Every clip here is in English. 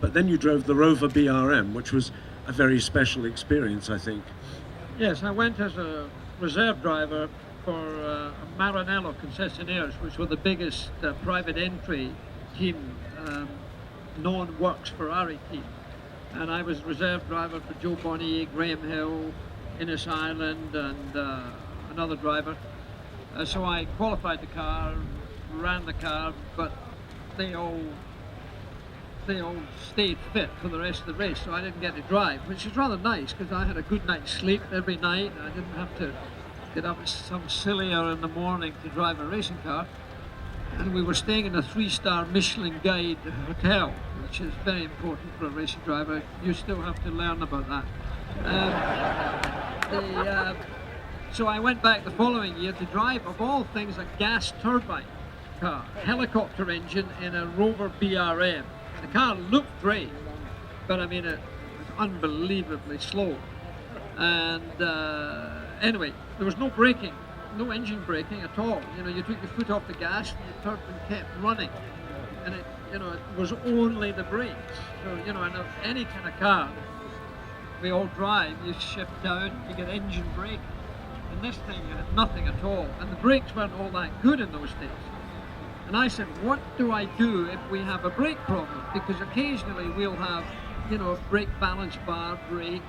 but then you drove the Rover-BRM, which was a very special experience, I think. Yes, I went as a reserve driver for Maranello concessionaires, which were the biggest private entry team, non-works Ferrari team. And I was reserve driver for Joe Bonnier, Graham Hill, Innes Ireland, and another driver. So I qualified the car, ran the car, but they all stayed fit for the rest of the race, so I didn't get to drive, which is rather nice because I had a good night's sleep every night. I didn't have to get up at some silly hour in the morning to drive a racing car. And we were staying in a 3-star Michelin Guide hotel, which is very important for a racing driver. You still have to learn about that. So I went back the following year to drive, of all things, a gas turbine car, helicopter engine in a Rover-BRM. The car looked great, but I mean, it was unbelievably slow. And anyway, there was no braking. No engine braking at all. You know, you took your foot off the gas and the turbine kept running, and it was only the brakes. So, you know, in any kind of car we all drive, you shift down, you get engine braking, and this thing had nothing at all, and the brakes weren't all that good in those days. And I said, what do I do if we have a brake problem? Because occasionally we'll have, you know, a brake balance bar break,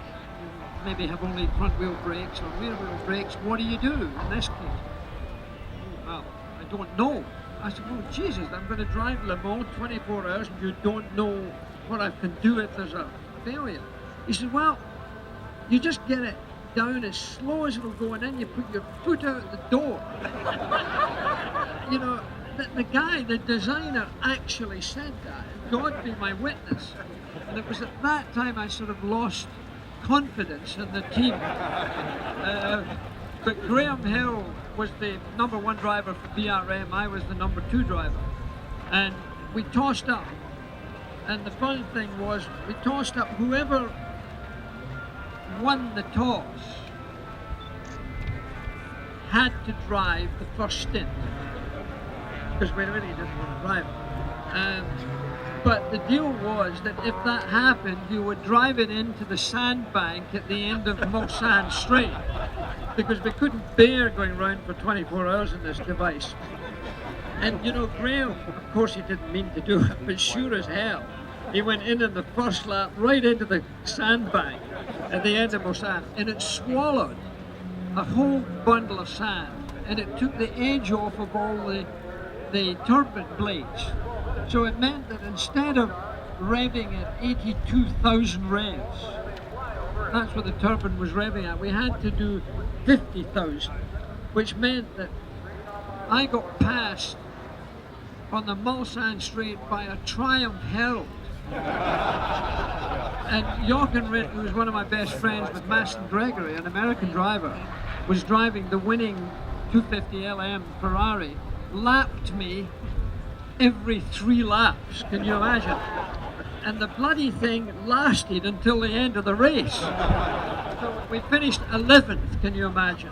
maybe have only front wheel brakes or rear wheel brakes. What do you do in this case? Well, I don't know. I said, oh Jesus, I'm going to drive Le Mans 24 hours and you don't know what I can do if there's a failure. He said, well, you just get it down as slow as it'll go and then you put your foot out the door. You know, the guy, the designer actually said that. God be my witness. And it was at that time I sort of lost confidence in the team. But Graham Hill was the #1 driver for BRM, I was the #2 driver. And we tossed up. And the funny thing was, we tossed up whoever won the toss had to drive the first stint. Because we really didn't want to drive it. But the deal was that if that happened, you would drive it into the sandbank at the end of Mulsanne Straight, because we couldn't bear going around for 24 hours in this device. And you know, Graham, of course he didn't mean to do it, but sure as hell, he went in the first lap right into the sandbank at the end of Mulsanne, and it swallowed a whole bundle of sand, and it took the edge off of all the turbine blades. So it meant that instead of revving at 82,000 revs, that's what the turbine was revving at, we had to do 50,000, which meant that I got passed on the Mulsanne Straight by a Triumph Herald. And Jochen Rindt, who was one of my best friends with Masson Gregory, an American driver, was driving the winning 250 LM Ferrari, lapped me every 3 laps, can you imagine? And the bloody thing lasted until the end of the race. So we finished 11th, can you imagine?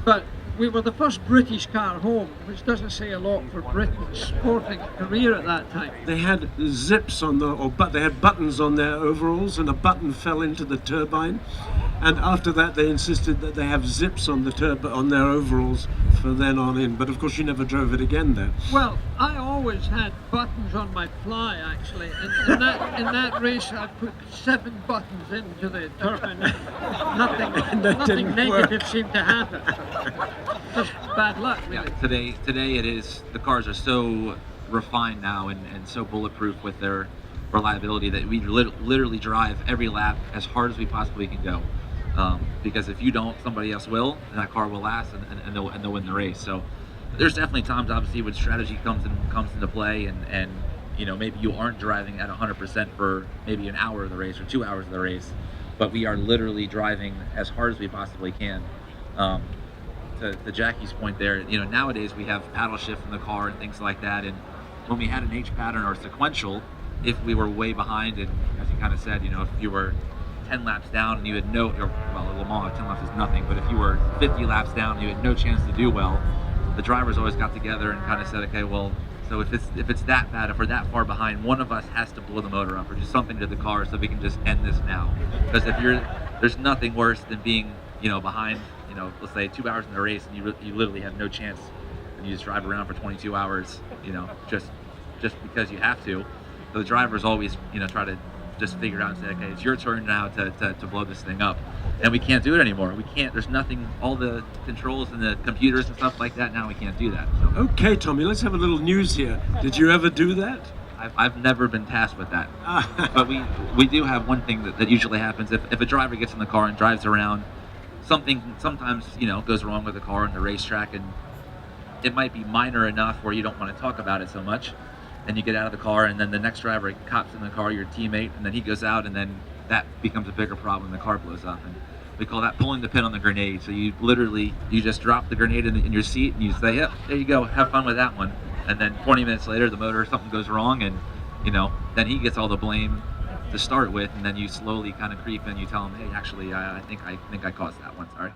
But we were the first British car home, which doesn't say a lot for Britain's sporting career at that time. They had zips on they had buttons on their overalls, and a button fell into the turbine. And after that, they insisted that they have zips on on their overalls for then on in. But of course, you never drove it again there. Well, I always had buttons on my fly, actually. In that race, I put 7 buttons into the turbine. Nothing negative seemed to happen. Just bad luck, really. Yeah, today it is. The cars are so refined now and so bulletproof with their reliability that we literally drive every lap as hard as we possibly can go. Because if you don't, somebody else will, and that car will last, and they'll win the race. So there's definitely times, obviously, when strategy comes into play, and you know, maybe you aren't driving at 100% for maybe an hour of the race or 2 hours of the race, but we are literally driving as hard as we possibly can. To Jackie's point there, you know, nowadays we have paddle shift in the car and things like that, and when we had an H pattern or sequential, if we were way behind, and as you kind of said, you know, if you were 10 laps down and you had well, Le Mans, 10 laps is nothing, but if you were 50 laps down and you had no chance to do well, the drivers always got together and kind of said, okay, well, So if it's that bad, if we're that far behind, one of us has to blow the motor up or do something to the car so we can just end this now. Because there's nothing worse than being, behind, let's say 2 hours in the race and you literally have no chance, and you just drive around for 22 hours, just because you have to. So the drivers always, try to just figure out and say, okay, it's your turn now to blow this thing up. And we can't do it anymore. We can't, there's nothing, all the controls and the computers and stuff like that, now we can't do that. So. Okay, Tommy, let's have a little news here. Did you ever do that? I've never been tasked with that. But we do have one thing that usually happens. If a driver gets in the car and drives around, something sometimes, goes wrong with the car on the racetrack, and it might be minor enough where you don't want to talk about it so much. And you get out of the car, and then the next driver cops in the car, your teammate, and then he goes out, and then that becomes a bigger problem. The car blows up, and we call that pulling the pin on the grenade. So you just drop the grenade in your seat, and you say, "Yep, there you go, have fun with that one." And then 20 minutes later, the motor, something goes wrong, and then he gets all the blame to start with, and then you slowly kind of creep in. You tell him, "Hey, actually, I think I caused that one. Sorry."